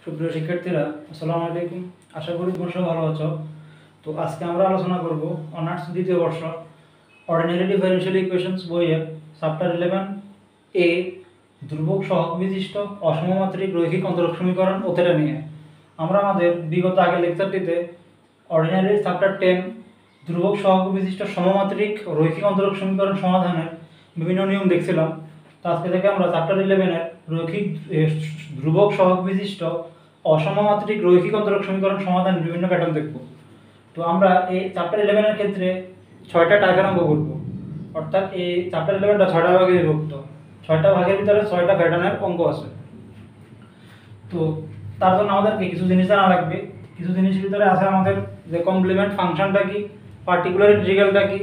সুপ্রিয় শিক্ষার্থীরা, আসসালামু আলাইকুম। আশা করি তোমরা সবাই ভালো আছো। তো আজকে আমরা আলোচনা করব অনার্স দ্বিতীয় বর্ষ অর্ডিনারি ডিফারেনশিয়াল ইকুয়েশনস বইয়ের চ্যাপ্টার 11 এ ধ্রুবক সহগ বিশিষ্ট অসমমাত্রিক রৈখিক অন্তরক সমীকরণ ও থিটা নিয়ে। আমরা আমাদের বিগত আগের লেকচারটিতে অর্ডিনারি চ্যাপ্টার 10 ধ্রুবক সহগ বিশিষ্ট সমমাত্রিক রৈখিক অন্তরক সমীকরণ সমাধানের বিভিন্ন নিয়ম দেখছিলাম। তো আজকে থেকে আমরা চ্যাপ্টার 11 রৈখিক ধ্রুবক সহগ বিশিষ্ট অসমমাত্রিক রৈখিক অন্তরক সমীকরণ সমাধানের বিভিন্ন প্যাটার্ন দেখব। তো আমরা এই চ্যাপ্টার 11 ক্ষেত্রে 6টা টাইপের অঙ্ক করব, অর্থাৎ এই চ্যাপ্টার 11টা 6টা ভাগে বিভক্ত। 6টা ভাগের ভিতরে 6টা প্যাটার্নের অঙ্ক আছে। তো তার জন্য আমাদেরকে কিছু জিনিস জানা লাগবে। কিছু জিনিসের ভিতরে আছে আমাদের যে কমপ্লিমেন্ট ফাংশনটা কি, পার্টিকুলার ইন্টিগ্রালটা কি,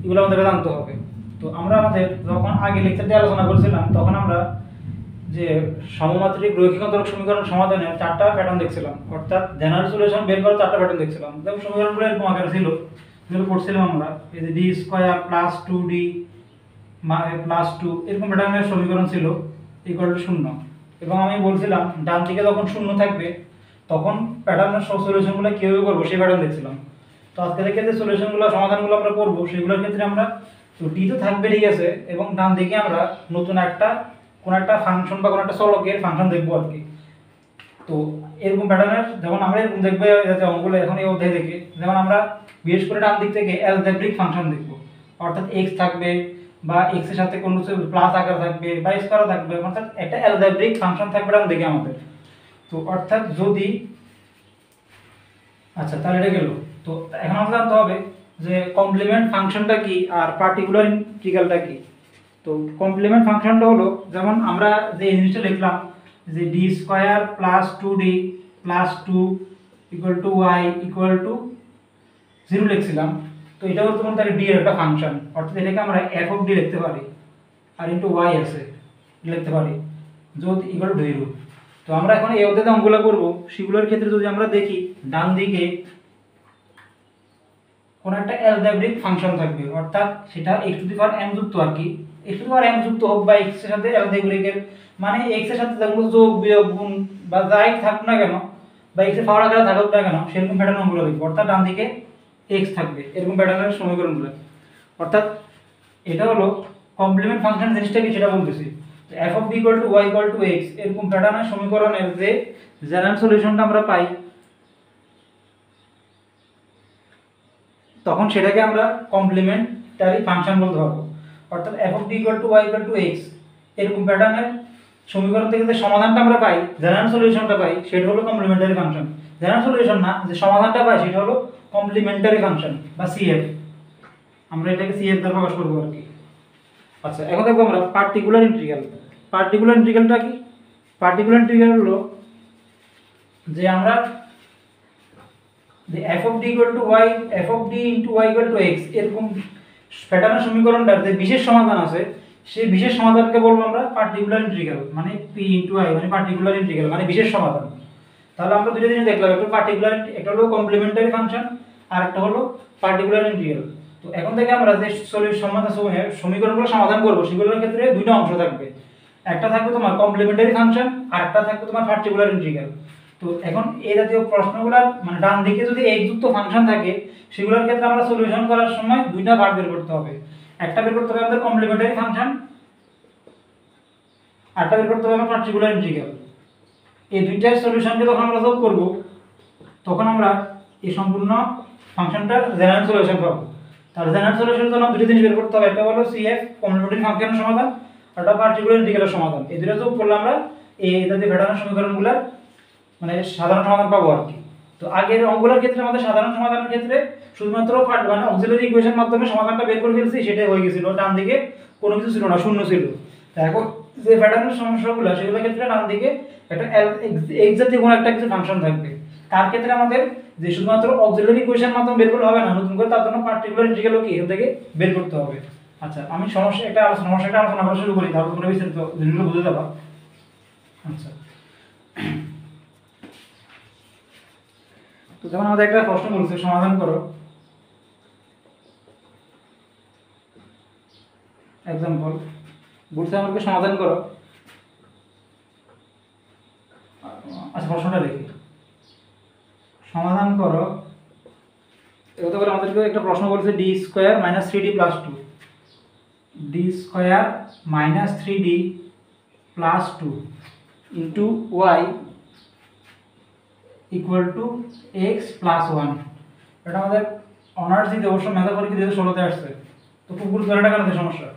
এগুলো আমাদেরকে জানতে হবে। তো আমরা আমাদের যখন আগে লেকচারটি আলোচনা করছিলাম তখন আমরা যে সমমাত্রিক রৈখিক অন্তরক সমীকরণ সমাধানের 4টা প্যাটার্ন দেখছিলাম, অর্থাৎ জেনারেল সলিউশন বের করার 4টা প্যাটার্ন দেখছিলাম। যেমন সমীকরণগুলো এরকম আকারে ছিল, যেগুলো করছিলাম আমরা এই যে D square plus 2d plus 2 এরকম প্যাটার্নের সমীকরণ ছিল ইকুয়াল টু 0। এবং আমি বলছিলাম ডান দিকে যখন 0 থাকবে তখন প্যাটার্নের সব সলিউশনগুলো কীভাবে করবো সেই প্যাটার্ন দেখছিলাম। তো আজকে থেকে যে সলিউশনগুলো সমাধানগুলো আমরা করবো সেগুলোর ক্ষেত্রে আমরা তো ডি তো থাকবে, ঠিক আছে, এবং ডান দিকে আমরা নতুন কোনো একটা ফাংশন বা কোনো একটা চলকের ফাংশন দেখবো আর কি। তো এরকম প্যাটার্নের যেমন আমরা এরকম দেখবো যাতে অঙ্কগুলো এখন এই অধ্যায় থেকে, যেমন আমরা বিশেষ করে ডান দিক থেকে অ্যালজেব্রিক ফাংশন দেখবো, অর্থাৎ এক্স থাকবে বা এক্স এর সাথে কোনো প্লাস আকার থাকবে বা স্কোয়ার থাকবে, অর্থাৎ একটা অ্যালজেব্রিক ফাংশন থাকবে ডান দিকে আমাদের। তো অর্থাৎ যদি আচ্ছা তাহলে এটা গেল। তো এখন আমাদের জানতে হবে যে কমপ্লিমেন্ট ফাংশনটা কি আর পার্টিকুলার ইন্টিগ্রালটা কি। তো কমপ্লিমেন্ট ফাংশনটা হলো যেমন আমরা যে জিনিসটা লিখলাম যে D square plus 2d plus 2 equal to Y equal to 0 লিখছিলাম। তো এটা হলো তোমার ডি এর একটা ফাংশন, অর্থাৎ এটাকে আমরা এফ অফ ডি লিখতে পারি আর ইন্টু ওয়াই আছে লিখতে পারি যদি ইকুয়াল টু 0। তো আমরা এখন এই অধ্যায়ে অঙ্কগুলো করবো, সেগুলোর ক্ষেত্রে যদি আমরা দেখি ডান দিকে কোন একটা অ্যালজেব্রিক ফাংশন থাকবে, অর্থাৎ সেটা x to the power m যুক্ত আর কি, x to the power m যুক্ত হোক বা x এর সাথে অ্যালজেব্রিকের মানে x এর সাথে যেগুলো যোগ বিয়োগ গুণ বা যাই থাকুক না কেন বা x এর পাওয়ার আকারে থাকুক না কেন সেরকম প্যাটার্ন অঙ্কগুলো লিখব। অর্থাৎ ডান দিকে x থাকবে এরকম প্যাটার্নের সমীকরণগুলো। অর্থাৎ এটা হলো কমপ্লিমেন্ট ফাংশন জিনিসটা কি সেটা বলতেছি। f of b equal to y equal to x এরকম প্যাটার্নের সমীকরণের যে জেনারেল সলিউশনটা আমরা পাই তখন সেটাকে আমরা কমপ্লিমেন্টারি ফাংশন বলতে পারবো। অর্থাৎ f of b equal to y equal to x এরকম প্যাটার্নের সমীকরণ থেকে যে সমাধানটা আমরা পাই, জেনারেল সলিউশনটা পাই, সেটা হলো কমপ্লিমেন্টারি ফাংশন। জেনারেল সলিউশন না, যে সমাধানটা পাই সেটা হলো কমপ্লিমেন্টারি ফাংশন বা সিএফ। আমরা এটাকে সিএফ দ্বারা প্রকাশ করবো আর কি। আচ্ছা এখন দেখবো আমরা পার্টিকুলার ইন্টিগ্রাল। পার্টিকুলার ইন্টিগ্রালটা কি? পার্টিকুলার ইন্টিগ্রাল হলো যে আমরা যে f of d equal to y f of d into y equal to x এরকম প্যাটার্নের সমীকরণটার যে বিশেষ সমাধান আছে সেই বিশেষ সমাধানকে বলবো আমরা পার্টিকুলার ইন্টিগ্রাল, মানে p into i মানে পার্টিকুলার ইন্টিগ্রাল মানে বিশেষ সমাধান। তাহলে আমরা দুটো জিনিস দেখলাম, একটা পার্টিকুলার, একটা হলো কমপ্লিমেন্টারি ফাংশন আর একটা হলো পার্টিকুলার ইন্টিগ্রাল। তো এখন থেকে আমরা যে সমীকরণগুলো সমাধান করব সেগুলোর ক্ষেত্রে দুইটা অংশ থাকবে, একটা থাকবে তোমার কমপ্লিমেন্টারি ফাংশন আর একটা থাকবে তোমার পার্টিকুলার ইন্টিগ্রাল। তো এখন এই জাতীয় প্রশ্নগুলোর মানে ডান দিকে যদি x যুক্ত ফাংশন থাকে সেগুলোর ক্ষেত্রে আমরা সলিউশন করার সময় দুইটা পার্ট বের করতে হবে। একটা বের করতে হবে আমাদের কমপ্লিমেন্টারি ফাংশন, আরটা বের করতে হবে আমাদের পার্টিকুলার ইন্টিগ্রাল। এই দুইটার সলিউশনকে যখন আমরা যোগ করব তখন আমরা এই সম্পূর্ণ ফাংশনটার জেনারেল সলিউশন পাবো। তার জেনারেল সলিউশনের জন্য দুটো জিনিস বের করতে হবে, একটা হলো সিএফ কমপ্লিমেন্টারি ফাংশনের সমাধান আর একটা পার্টিকুলার ইন্টিগ্রালের সমাধান। এই দুটো যোগ করলে আমরা এই জাতীয় প্যাটার্নের সমীকরণগুলো মানে সাধারণ সমাধান পাবো আর কি। তো আগের অঙ্কগুলোর ক্ষেত্রে আমাদের সাধারণ সমাধানের ক্ষেত্রে শুধুমাত্র মানে অক্সিলারি ইকুয়েশন মাধ্যমে সমাধানটা বের করে ফেলছি, সেটাই হয়ে গেছিল, ডান দিকে কোনো কিছু ছিল না, শূন্য ছিল। তা এখন যে প্যাটার্নের সমস্যাগুলো সেগুলোর ক্ষেত্রে ডান দিকে একটা x জাতীয় কোনো একটা কিছু ফাংশন থাকবে। তার ক্ষেত্রে আমাদের যে শুধুমাত্র অক্সিলারি ইকুয়েশন মাধ্যমে বের করলে হবে না, নতুন করে তার জন্য পার্টিকুলার ইন্টিগ্রালও কি এখান থেকে বের করতে হবে। আচ্ছা আমি সমস্যাটা আলোচনা করা শুরু করি, তারপর তোমরা বিস্তারিত জিনিসগুলো বুঝে যাবা। আচ্ছা তো যেমন আমাদের একটা প্রশ্ন বলছে সমাধান করো, এক্সাম্পল বলছে আমাকে সমাধান করো আচ্ছা প্রশ্নটা দেখি, সমাধান করো। এটা তো আমাদেরকে একটা প্রশ্ন বলেছে D square minus three D plus two, D square minus three D plus two into y equal to x plus one. এটা আমাদের অনার্স দিতে অবশ্য মেধা পরীক্ষা দিতে 16তে আসছে, তো খুব গুরুত্ব এটা কেন সমস্যা।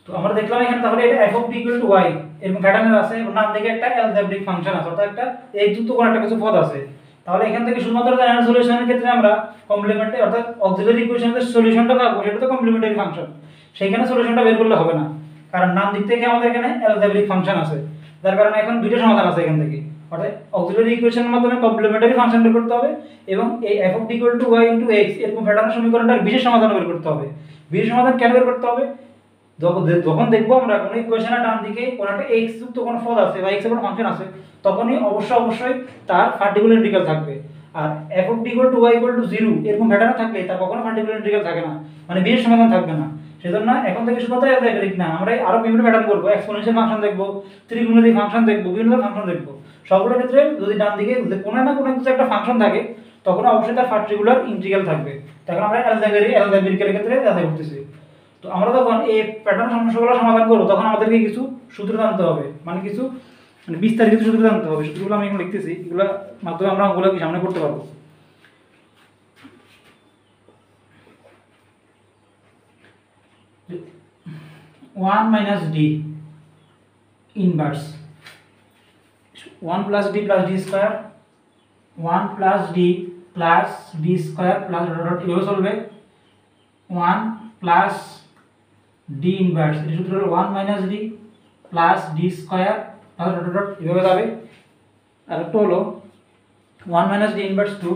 তো আমরা দেখলাম এখানে তাহলে এটা F of D equal to y এরকম প্যাটার্নের আছে এবং নাম থেকে একটা অ্যালজেব্রিক ফাংশন আছে, অর্থাৎ একটা এই যুক্ত করা একটা কিছু পদ আছে। তাহলে এখান থেকে শুধুমাত্র জেনারেল সলিউশনের ক্ষেত্রে আমরা কমপ্লিমেন্টারি অর্থাৎ অক্সিলারি ইকুয়েশনের সলিউশনটা পাবো, সেটা তো কমপ্লিমেন্টারি ফাংশন, সেইখানে সলিউশনটা বের করলে হবে না, কারণ নাম দিক থেকে আমাদের এখানে অ্যালজেব্রিক ফাংশন আছে, যার কারণে এখন দুইটা সমাধান আছে এখান থেকে। অর্থাৎ অক্সিলারি ইকুয়েশনের মাধ্যমে কমপ্লিমেন্টারি ফাংশন বের করতে হবে এবং এই F of D equal to y into x এরকম প্যাটার্নের সমীকরণটার বিশেষ সমাধান বের করতে হবে। বিশেষ সমাধান কেন বের করতে হবে? যখন দেখবো আমরা কোনো ইকুয়েশনের ডান দিকে কোনো একটা এক্স যুক্ত কোনো পদ আছে বা এক্স এর কোনো ফাংশন আছে, তখনই অবশ্যই তার পার্টিকুলার ইন্টিগ্রাল থাকবে। আর F of D equal to Y equal to 0 এরকম প্যাটার্ন থাকলে তার কখনো পার্টিকুলার ইন্টিগ্রাল থাকে না, মানে বিশেষ সমাধান থাকবে না। সেজন্য এখন থেকে শুধুমাত্র অ্যালজেব্রিক না, আমরা আরো বিভিন্ন প্যাটার্ন করব, এক্সপোনেনশিয়াল ফাংশন দেখব, ত্রিগুণিত ফাংশন দেখব, বিভিন্ন ফাংশন দেখব। সবগুলোর ক্ষেত্রে যদি ডান দিকে কোনো না কোনো কিছু একটা ফাংশন থাকে, তখন অবশ্যই তার পার্টিকুলার ইন্টিগ্রাল থাকবে। তখন আমরা অ্যালজেব্রিকের ক্ষেত্রে যাচাই করতেছি। তো আমরা যখন এই প্যাটার্ন সমস্যাগুলো সমাধান করব, তখন আমাদেরকে কিছু সূত্র জানতে হবে, মানে কিছু বিস্তারিত সূত্র জানতে হবে। সূত্রগুলো আমি এখন লিখতেছি, এগুলো মাধ্যমে আমরা ওগুলো কি সামনে করতে পারবো। One minus D inverse 1 plus D square, 1 plus D square plus dot এভাবে চলবে। 1 প্লাস ডি ইনভার্স এর সূত্র হলো 1 minus D plus D square plus dot dot এভাবে যাবে। আর একটা হলো 1 minus D inverse 2,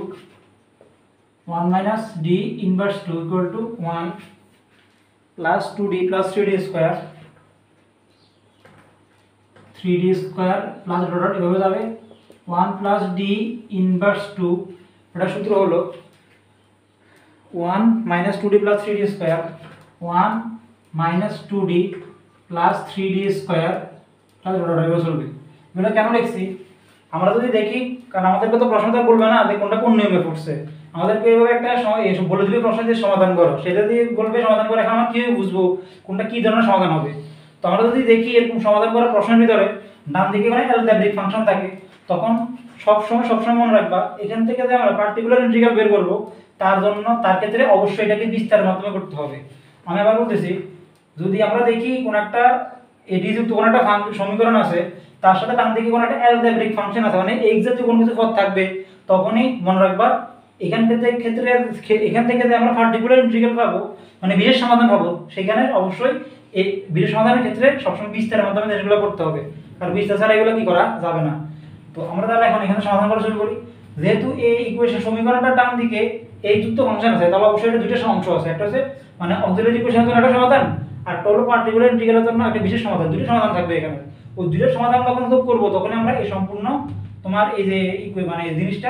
1 minus D inverse 2 equal two 1 plus 2d plus 3d square, 3d square plus dot dot এভাবে যাবে। 1 প্লাস ডি ইনভার্স 2, এটা সূত্র হলো 1 minus 2d plus 3d square, 1 minus 2d plus 3d square plus dot dot এভাবে চলবে। এগুলো কেন লিখছি আমরা যদি দেখি, কারণ আমাদেরকে তো প্রশ্নটা বলবে না যে কোনটা কোন নিয়মে ফুটছে, আমাদেরকে এইভাবে একটা এসব বলে দিবে প্রশ্ন দিয়ে সমাধান করো, সেটা দিয়ে বলবে সমাধান করে, এখন আমরা কীভাবে বুঝবো কোনটা কী ধরনের সমাধান হবে। তো আমরা যদি দেখি এরকম সমাধান করার প্রশ্নের ভিতরে ডান দিকে মানে অ্যালজেব্রিক ফাংশন থাকে, তখন সবসময় মনে রাখবা এখান থেকে যে আমরা পার্টিকুলার ইন্টিগ্রাল বের করবো, তার জন্য তার ক্ষেত্রে অবশ্যই এটাকে বিস্তারের মাধ্যমে করতে হবে। আমি আবার বলতেছি, যদি আমরা দেখি কোন একটা এডি যুক্ত কোন একটা সমীকরণ আছে, তার সাথে ডান দিকে কোন একটা অ্যালজেব্রিক ফাংশন আছে, মানে এক্স জাতীয় কোনো কিছু পদ থাকবে, তখনই মনে রাখবা এখান থেকে যে আমরা পার্টিকুলার ইন্টিগ্রাল পাবো, মানে বিশেষ সমাধান পাবো, সেখানে অবশ্যই এই বিশেষ সমাধানের ক্ষেত্রে সবসময় বিস্তারের মাধ্যমে জিনিসগুলো করতে হবে, কারণ বিস্তার ছাড়া এগুলো কি করা যাবে না। তো আমরা তাহলে এখন এখানে সমাধান করা শুরু করি। যেহেতু এই ইকুয়েশন সমীকরণটার ডান দিকে এই যুক্ত ফাংশন আছে, তাহলে অবশ্যই এটা দুইটা অংশ আছে, একটা হচ্ছে মানে অক্সিলারি ইকুয়েশনের জন্য একটা সমাধান, আর একটা হলো পার্টিকুলার ইন্টিগ্রালের জন্য একটা বিশেষ সমাধান, দুটো সমাধান থাকবে এখানে। ওই দুটো সমাধান যখন করবো, তখন আমরা এই সম্পূর্ণ তোমার এই যে মানে জিনিসটা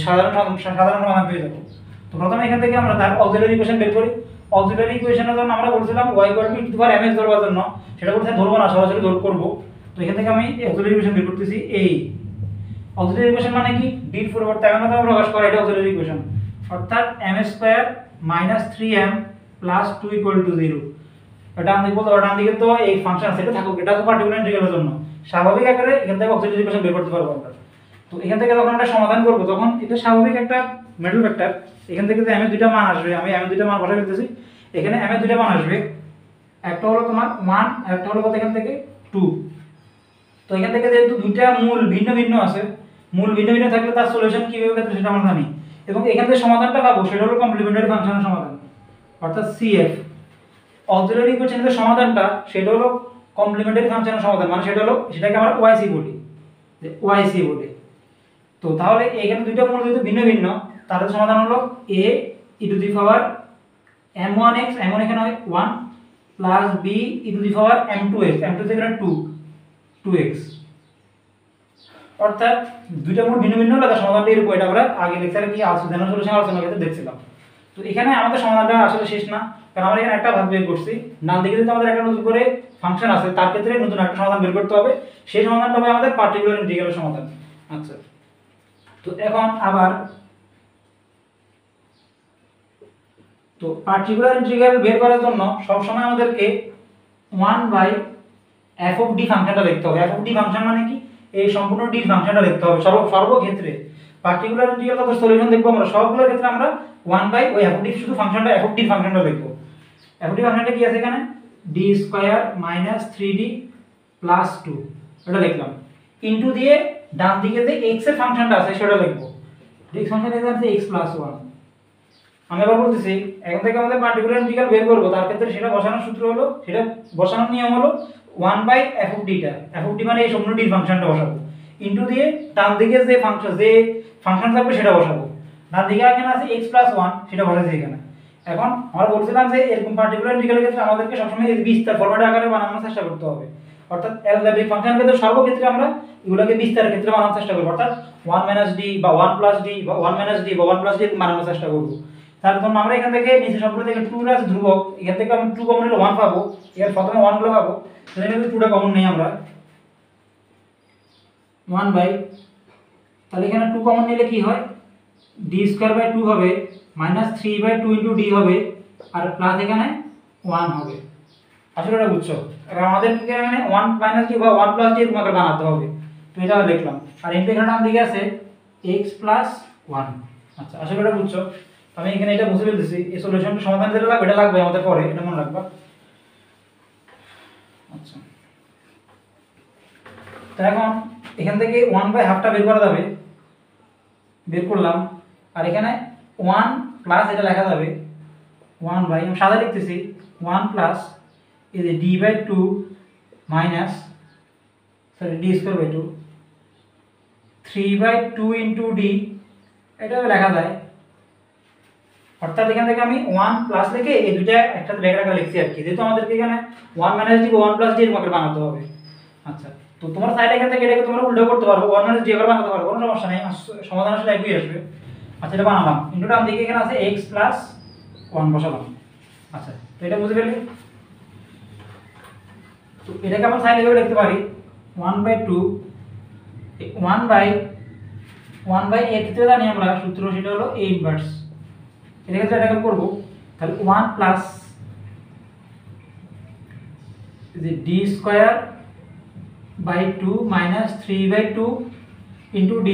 সাধারণ সমাধান পেয়ে যাবো। তো প্রথমে এখান থেকে আমরা তার অক্সিলারি ইকুয়েশন বের করি। অক্সিলারি ইকুয়েশনের জন্য আমরা বলছিলাম y = e⁻mx ধরবার জন্য, সেটা বলতে ধরবো না, সরাসরি করব। তো এখান থেকে আমি অক্সিলারি ইকুয়েশন বের করতেছি। এই অক্সিলারি ইকুয়েশন মানে কি, d এর পরিবর্তে m দ্বারা প্রকাশ করা, এটা অক্সিলারি ইকুয়েশন, অর্থাৎ m² - 3m + 2 = 0। এটা আমি বলতে ডান দিকে তো এই ফাংশন আছে, এটা থাকুক, এটা তো পার্টিকুলার ইন্টিগ্রালের জন্য স্বাভাবিক আকারে এখান থেকে অক্সিলারি ইকুয়েশন বের করতে পারবো আমরা। তো এখান থেকে যখন আমরা সমাধান করব, তখন এটা স্বাভাবিক একটা মিডল ভেক্টর, এখান থেকে যে m এর দুইটা মান আসবে, আমি m এর দুইটা মান বসাই ফেলতেছি। এখানে m এর দুইটা মান আসবে, একটা হলো তোমার 1, একটা হলো কত এখান থেকে 2। তো এখান থেকে যেহেতু দুইটা মূল ভিন্ন ভিন্ন আছে, মূল ভিন্ন ভিন্ন থাকলে তার সলিউশন কিভাবে হবে সেটা আমরা জানি, এবং এখান থেকে সমাধানটা পাবো সেটা হলো কমপ্লিমেন্টারি ফাংশনের সমাধান, অর্থাৎ CF। অক্সিলারি ইকুয়েশনের সমাধানটা সেটা হলো কমপ্লিমেন্টারি ফাংশনের সমাধান, মানে সেটাকে আমরা OIC বলি, যে OIC বলি। তো তাহলে এখানে দুইটা মূল যেহেতু ভিন্ন ভিন্ন, তার সমাধান হলো a(m1x), m1 এখানে হয় 1 প্লাস b(m2x), m2 থেকে 2x, অর্থাৎ দুইটা মূল ভিন্ন ভিন্ন হলে তার সমাধানটা এরকম। এটা আমরা আগে লেকচারে কি জেনারেল সলিউশন আলোচনা করতে দেখছিলাম। তো এখানে আমাদের সমাধানটা আসলে শেষ না, কারণ আমরা এখানে একটা ভাগ বের করছি, ডান দিকে যদি আমাদের একটা নতুন করে ফাংশন আছে, তার ক্ষেত্রে নতুন একটা সমাধান বের করতে হবে, সেই সমাধানটা হবে আমাদের পার্টিকুলার ইন্টিগ্রালের সমাধান। আচ্ছা, তো এখন আবার তো পার্টিকুলার ইন্টিগ্রাল বের করার জন্য সবসময় আমাদেরকে 1/f অফ ডি ফাংশনটা লিখতে হবে। f অফ ডি ফাংশন মানে কি, এই সম্পূর্ণ ডি ফাংশনটা লিখতে হবে সর্বক্ষেত্রে। পার্টিকুলার ইন্টিগ্রাল যত সলিউশন দেখবো আমরা সবগুলোর ক্ষেত্রে আমরা 1 ওই f অফ ডি শুধু ফাংশনটা f অফ ডি ফাংশনটা লিখবো। f অফ ডি ফাংশনটা কি আছে এখানে, d square minus 3d plus 2 এটা লিখলাম, ইনটু দিয়ে ডান দিকে যে x এর ফাংশনটা আছে সেটা লিখবো। x ফাংশন এখানে আছে x প্লাস 1। আমি আবার বলতেছি, এখন থেকে আমাদের পার্টিকুলার ইন্টিগ্রাল বের করব, তার ক্ষেত্রে সেটা বসানোর সূত্র হলো, সেটা বসানোর নিয়ম হলো 1/f অফ ডিটা। f অফ ডি মানে এই সম্পূর্ণ ডির ফাংশনটা বসাবো, ইনটু দিয়ে ডান দিকে যে ফাংশন থাকবে সেটা বসাবো। ডান দিকে এখানে আছে x প্লাস 1 সেটা বসাচ্ছি এখানে। এখন আমরা বলছিলাম যে এরকম পার্টিকুলার ইন্টিগ্রালের ক্ষেত্রে আমাদেরকে সবসময় এই বিস্তার ফরম্যাট আকারে বানানোর চেষ্টা করতে হবে। অর্থাৎ অ্যালজেব্রিক ফাংশনের ক্ষেত্রে সর্বক্ষেত্রে আমরা এগুলোকে বিস্তারের ক্ষেত্রে বানানোর চেষ্টা করব, অর্থাৎ 1 - d বা 1 + d বা 1 - d বা 1 + d বানানোর চেষ্টা করব। তার জন্য আমরা এখান থেকে নিচে সবগুলো থেকে 2 আছে ধ্রুবক, এখান থেকে আমরা 2 কমন নিলে 1 পাবো। এর প্রথমে 1 গুলো পাবো, সেখানে যদি 2টা কমন নেই আমরা 1 বাই, তাহলে এখানে 2 কমন নিলে কি হয়, d² / 2 হবে, -3/2 * d হবে, আর প্লাস এখানে 1 হবে। আসলে এটা বুঝছো, এবার আমাদের কি এখানে 1 - d বা 1 + d এরকম করে বানাতে হবে। তো এটা লিখলাম, আর এখানে ডান দিকে আছে x + 1। আচ্ছা, আসলে এটা বুঝছো, আমি এখানে এটা বুঝে ফেলতেছি। এই সলিউশনটা সমাধান যেটা লাগবে এটা লাগবে আমাদের পরে, এটা মনে রাখবা। আচ্ছা, তো এখন এখান থেকে 1/2টা বের করা যাবে, বের করলাম। আর এখানে 1 প্লাস এটা লেখা যাবে 1 বাই, আমি সাদা লিখতেছি 1 প্লাস এই যে d/2 minus d²/2 3/2 into d, এটা লেখা যায়। অর্থাৎ এখান থেকে আমি 1 প্লাস লিখে এই দুইটা একসাথে ব্র্যাকেট আকারে লিখছি আর কি, যেহেতু আমাদেরকে এখানে 1 - d বা 1 + d এর মধ্যে বানাতে হবে। আচ্ছা, তো তোমরা চাইলে এখান থেকে এটাকে তোমরা উল্টো করতে পারো, 1 - d এর বানাতে পারো, কোনো সমস্যা নেই, সমাধান আসলে একই আসবে। আচ্ছা, এটা বানালাম, ইনটু ডান দিকে এখানে আছে x + 1 বসালাম। আচ্ছা, তো এটা বুঝে ফেললি। তো এটাকে আমরা চাইলে এভাবে লিখতে পারি 1/2 1/1 এর ক্ষেত্রে জানি আমরা সূত্র, সেটা হলো a ইনভার্স। এর ক্ষেত্রে এটাকে করব, তাহলে 1 প্লাস যে d²/2 minus 3/2 into d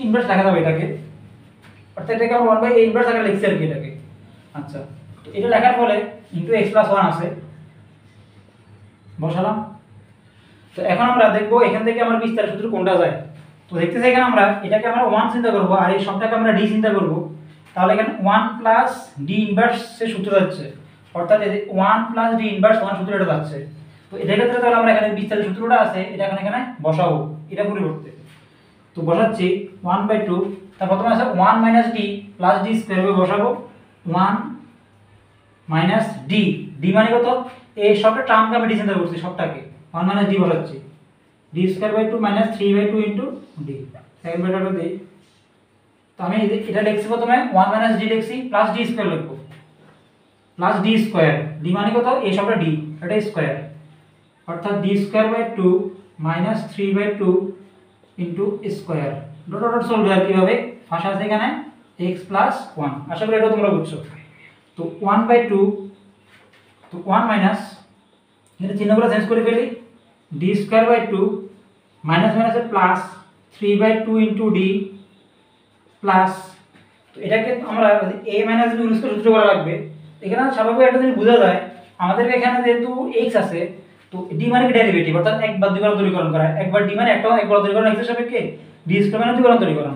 inverse লেখা যাবে এটাকে, অর্থাৎ এটাকে আমরা 1/a ইনভার্স আকারে লিখছি আর কি এটাকে। আচ্ছা, তো এটা লেখার ফলে ইনটু x + 1 আছে, বসালাম। তো এখন আমরা দেখব এখান থেকে আমার বিস্তার সূত্র কোনটা যায়। তো দেখতেছি এখানে আমরা এটাকে আমরা 1 চিন্তা করব, আর এই সবটাকে আমরা d চিন্তা করব। তাহলে এখানে 1 প্লাস d ইনভার্স এর সূত্র যাচ্ছে, অর্থাৎ এই যে 1 প্লাস d ইনভার্স 1 সূত্র এটা যাচ্ছে। তো এটার ক্ষেত্রে তাহলে আমরা এখানে বিস্তারের সূত্রটা আছে, এটা এখানে বসাবো, এটা পরিবর্তে। তো বসাচ্ছি 1/2, তার প্রথমে আছে 1 - d প্লাস d স্কয়ার বসাবো, 1 - d, d মানে কত, এই সবটা টার্মকে আমি d চিন্তা করছি, সবটাকে 1 - d বসাচ্ছি, d²/2 minus 3/2 into d। Second ব্র্যাকেটটা দেই, তো আমি এটা লিখছি প্রথমে 1 - d লিখছি, প্লাস d স্কয়ার লিখবো, প্লাস d স্কয়ার, d মানে কত, এই সবটা d, এটা স্কয়ার, অর্থাৎ d²/2 minus 3/2 into square. Dot dot solve আর কিভাবে ভাষা আছে এখানে x + 1। আশা করি এটা তোমরা বুঝছো। তো 1/2, তো 1 মাইনাস, এটা চিহ্নগুলো চেঞ্জ করে ফেলি, d²/2 মাইনাস মাইনাসে প্লাস 3/2 ইনটু d প্লাস, তো এটাকে আমরা a মাইনাস b ইউজ করে সূত্র করা লাগবে। এখানে স্বাভাবিক একটা জিনিস বোঝা যায়, আমাদের এখানে যেহেতু x আছে, তো d মানে কি ডেরিভেটিভ, অর্থাৎ একবার দুইবার দূরীকরণ করা, একবার d মানে একবার দূরীকরণ x এর সাপেক্ষে, d² মানে দুইবার দূরীকরণ।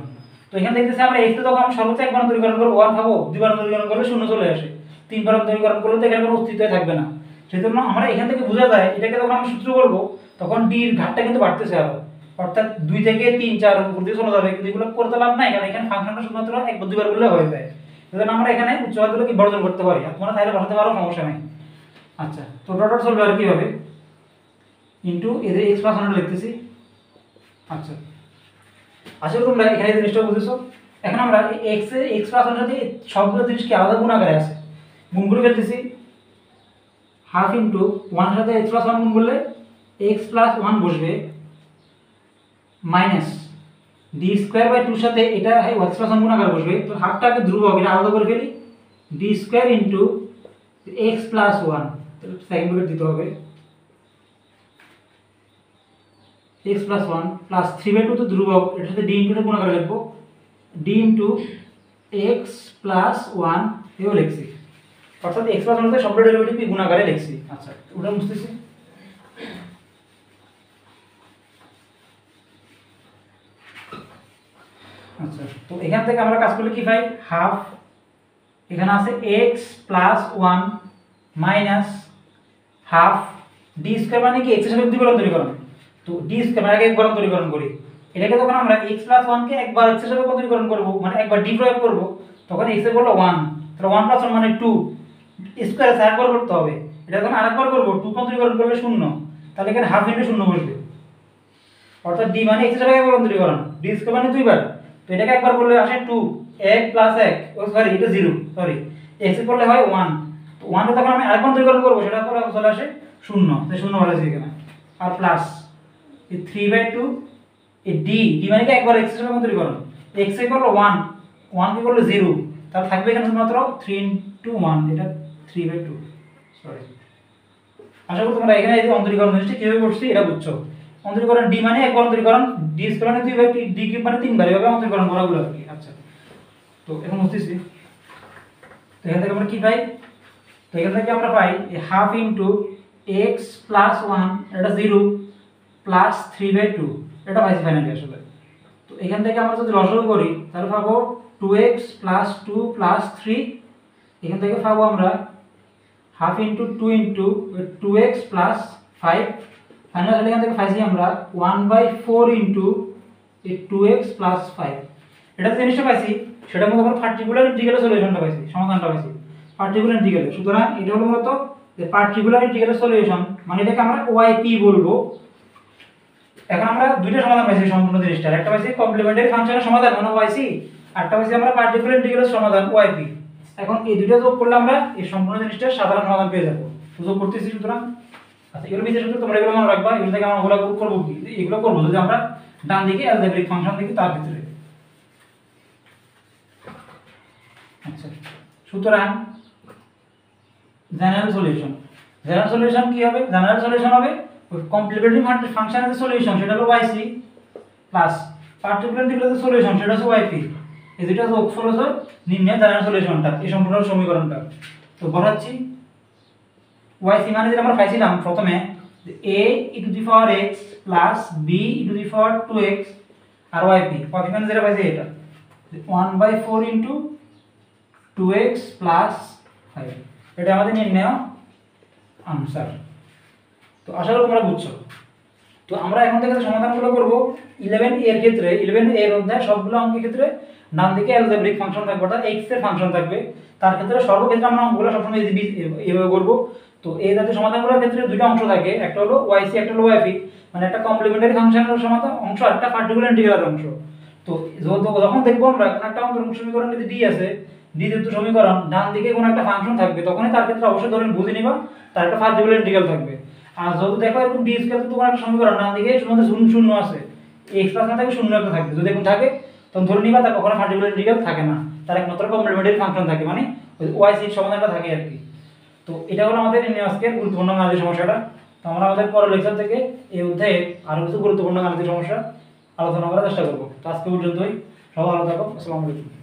তো এখানে দেখতেছি আমরা x কে যখন আমরা সর্বোচ্চ একবার দূরীকরণ করব 1 পাবো, দুইবার দূরীকরণ করলে 0 চলে আসে, তিনবার দূরীকরণ করলে তো এখানে কোনো অস্তিত্বই থাকবে না। সেজন্য আমরা এখান থেকে বোঝা যায় এটাকে যখন আমরা সূত্র করব তখন d এর ঘাতটা কিন্তু বাড়তেছে আরো, অর্থাৎ 2 থেকে 3 4 উপর দিয়ে চলে যাবে, কিন্তু এগুলো করতে লাভ নাই, কারণ এখানে ফাংশনটা শুধুমাত্র একবার দুইবার করলে হয়ে যায়। সেজন্য আমরা এখানে উচ্চমাধ্যমিক বর্জন করতে পারি, আর তোমরা চাইলে বসাতে পারো, সমস্যা নাই। আচ্ছা, তো ডট ডট সলভ আর কি হবে, ইনটু এদের x + 1 লিখতেছি। আচ্ছা, আসলে তোমরা এখানে জিনিসটা বুঝেছো। এখন আমরা x + 1 সাথে সবগুলো জিনিসকে আলাদা গুণ আকারে আছে, গুণ করে ফেলতেছি। হাফ ইনটু 1 সাথে x + 1 গুণ করলে x + 1 বসবে, মাইনাস ডি স্কোয়ার বাই টুর সাথে এটা এক্স প্লাস ওয়ান গুণাকার বসবে, তো হাফটাকে ধ্রুবক এটা আলাদা করে ফেলি, d square into x plus one, second bracket দিতে হবে, x plus one plus three by two তো ধ্রুবক, এটার সাথে ডি ইন্টুটা গুণাকার লিখবো, d into x plus one এও লিখছি, অর্থাৎ এক্স প্লাস ওয়ান সবগুলো ডেরিভেটিভ গুণাকারে লিখছি। আচ্ছা ওটা বুঝতেছি। আচ্ছা তো এখান থেকে আমরা কাজ করলে কি পাই, হাফ এখানে আছে x plus one minus half D square মানে কি এক্স এর সাথে রূপান্তরীকরণ, তো ডি স্কোয়ার মানে একবার রূপান্তরীকরণ করি, এটাকে যখন আমরা এক্স প্লাস ওয়ানকে একবার এক্স এর সাথে রূপান্তরীকরণ করবো মানে একবার ডি প্রয়োগ করবো, তখন এক্স এর বললো ওয়ান, তাহলে ওয়ান প্লাস ওয়ান মানে টু, স্কোয়ার আছে একবার করতে হবে, এটা যখন আরেকবার করবো টু রূপান্তরীকরণ করলে শূন্য, তাহলে এখানে হাফ ইন্টু শূন্য বসবে, অর্থাৎ ডি মানে এক্স এর সাথে একবার রূপান্তরীকরণ, ডি স্কোয়ার মানে দুইবার, তো এটাকে একবার করলে আসে টু, এক প্লাস এক, ও সরি এটা জিরো, সরি এক্স করলে হয় ওয়ান, তো ওয়ানকে তখন আমি আরেকবার রূপান্তরীকরণ করবো, সেটা করে চলে আসে শূন্য, তাই শূন্য বলা যায় এখানে, আর প্লাস এই থ্রি বাই টু এই ডি ডি মানে কি একবার এক্স এর সাথে রূপান্তরীকরণ, এক্স এ করলো ওয়ান, ওয়ান কে করলো জিরো, তাহলে থাকবে এখানে শুধুমাত্র থ্রি ইন্টু ওয়ান, এটা থ্রি বাই টু, সরি। আশা করি তোমরা এখানে এই যে অন্তরীকরণ জিনিসটা কিভাবে করছি এটা বুঝছো, অন্তরীকরণ ডি মানে একবার অন্তরীকরণ, ডি স্কয়ার মানে 2 বাই ডি কিউব মানে 3 বার, এভাবে অন্তরীকরণ করাগুলো আর কি। আচ্ছা তো এখন বুঝতেছি, তো এখান থেকে আমরা কি পাই, তো এখান থেকে আমরা পাই হাফ ইনটু x প্লাস 1 এটা 0 প্লাস 3 বাই 2 এটা পাইছি ফাইনালি আসলে। তো এখান থেকে আমরা যদি লসাগু করি তাহলে পাবো 2x প্লাস 2 প্লাস 3, এখান থেকে পাবো আমরা half into 2 into 2x plus 5, finally এখান থেকে পাইছি আমরা 1/4 ইনটু 2x প্লাস 5, এটা যে জিনিসটা পাইছি সেটার মধ্যে আমরা পার্টিকুলার ইন্টিগ্রালের সলিউশনটা পাইছি, সমাধানটা পাইছি পার্টিকুলার ইন্টিগ্রাল। সুতরাং এটা হলো মূলত যে পার্টিকুলার ইন্টিগ্রালের সলিউশন, মানে এটাকে আমরা OIP বলবো। এখন আমরা দুইটা সমাধান পাইছি সম্পূর্ণ জিনিসটার, একটা পাইছি কমপ্লিমেন্টারি ফাংশনের সমাধান মানে OIC, আরেকটা পাইছি আমরা পার্টিকুলার ইন্টিগ্রালের সমাধান OIP। এখন এই দুইটা যোগ করলে আমরা এই সম্পূর্ণ জিনিসটার সাধারণ সমাধান পেয়ে যাব। যোগ করতেছি, সুতরাং আচ্ছা এগুলো বিশেষ করে তোমরা এগুলো মনে রাখবা, এগুলো থেকে আমরা ওগুলো করব কি, এগুলো করব যদি আমরা ডান দিকে অ্যালজেব্রিক ফাংশন দেখি তার ভিতরে। আচ্ছা সুতরাং জেনারেল সলিউশন কি হবে, জেনারেল সলিউশন হবে ওই কমপ্লিমেন্টারি ফাংশনের যে সলিউশন সেটা হলো YC প্লাস পার্টিকুলার ইন্টিগ্রালের সলিউশন সেটা হচ্ছে YP, এই দুটো যোগফল হচ্ছে নির্ণয় জেনারেল সলিউশনটা, এই সম্পূর্ণ সমীকরণটা। তো বসাচ্ছি YC মানে যেটা আমরা পাইছিলাম প্রথমে a e to the power x plus b e to the power 2x R YP মানে যেটা পাইছি এটা 1/4 into 2x plus 5, এটা আমাদের নির্ণয় আনসার। তো আশা করি তোমরা বুঝছো। তো আমরা এখন থেকে সমাধানগুলো করব 11 এর ক্ষেত্রে, 11 এর অধ্যায় সবগুলো অঙ্কের ক্ষেত্রে ডান দিকে অ্যালজেব্রিক ফাংশন থাকবে, অর্থাৎ x এর ফাংশন থাকবে, তার ক্ষেত্রে সর্বক্ষেত্রে আমরা অঙ্কগুলো সবসময় এইভাবে করব। তো এই জাতীয় সমাধানগুলোর ক্ষেত্রে দুটো অংশ থাকে, একটা হলো YC একটা হলো YP, মানে একটা কমপ্লিমেন্টারি ফাংশনের সমাধান অংশ আর একটা পার্টিকুলার ইন্টিগ্রাল অংশ। তো যখন দেখবো আমরা কোন একটা অন্তরঙ্গ সমীকরণ যদি ডি আছে, ডি যুক্ত সমীকরণ ডান দিকে কোন একটা ফাংশন থাকবে, তখনই তার ক্ষেত্রে অবশ্যই ধরেন বুঝে নিবা তার একটা পার্টিকুলার ইন্টিগ্রাল থাকবে। আর যদি দেখো এরকম ডি স্কয়ার যুক্ত কোন একটা সমীকরণ ডান দিকে শুধুমাত্র শূন্য আছে, x প্লাস না থাকে শূন্য একটা থাকবে, যদি এরকম থাকে তখন ধরে নিবা তার কখনো পার্টিকুলার ইন্টিগ্রাল থাকে না, তার একমাত্র কমপ্লিমেন্টারি ফাংশন থাকে, মানে ওই OIC সমাধানটা থাকে আর কি। তো এটা হলো আমাদের আজকের গুরুত্বপূর্ণ গাণিতিক সমস্যাটা। তো আমরা আমাদের পরের লেকচার থেকে এই অধ্যায়ে আরো কিছু গুরুত্বপূর্ণ গাণিতিক সমস্যা আলোচনা করার চেষ্টা করব। তো আজকে পর্যন্তই, সবাই ভালো থাকো, আসসালামু আলাইকুম।